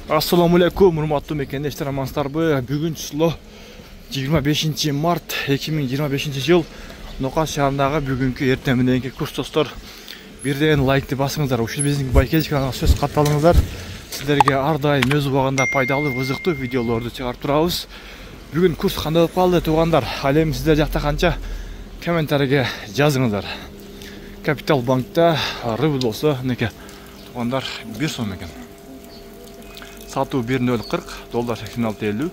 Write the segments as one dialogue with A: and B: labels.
A: Assalamu alaikum, урматтуу мекендештер, амансыздарбы? Бүгүн число 25 март 2025 жыл. Нокас шаарындагы бүгүнкү эртең мененки курс достор. Бирден лайкты басыңыздар. Ушул биздин Байкеч каналына сөз катталыңыздар. Сиздерге ар дайым өз убагында пайдалуу, кызыктуу видеолорду чыгарып турабыз. Бүгүн курс кандай болуп калды, туугандар? Ал эми сиздер жакта канча? Комментарийге жазыңыздар. Капитал банкта рубль болсо, неке туугандар 1 сом экен. Сатуу 1.040, доллар 86.50,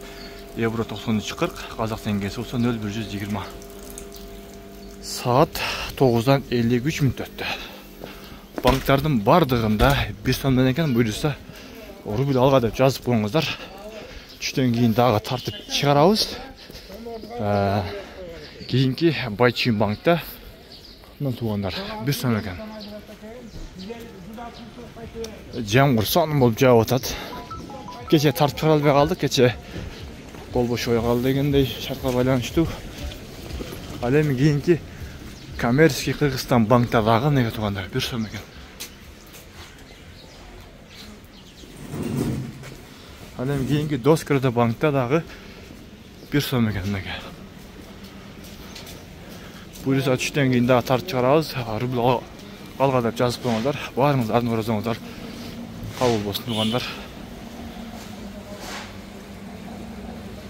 A: евро 93.40, казак теңгеси болсо 0.120. Саат 9-дан 53 мүнөт өттү. Банктардын бардыгында 1 сомдон экен, буюрса рубль алга деп жазып коюңуздар. Түштөн кийин дагы тартып чыгарабыз. Кийинки Байчын банкта мына туугандар 1 сом экен. Жамгыр сонун болуп жаап атат. Кече тартып чыгара албай калдык, кече кол бошой калды дегендей шартка байланыштуу. Ал эми кийинки коммерческий Кыргызстан банкта дагы неге туугандар 1 сом экен. Ал эми кийинки Доскөрдө банкта дагы 1 сом экен неге. Буюрса түштөн кийин дагы тартып чыгарабыз. Рубль алга деп жазып коюңуздар. Баарыңыз ардын көрөзөңүздар. Кабыл болсун туугандар.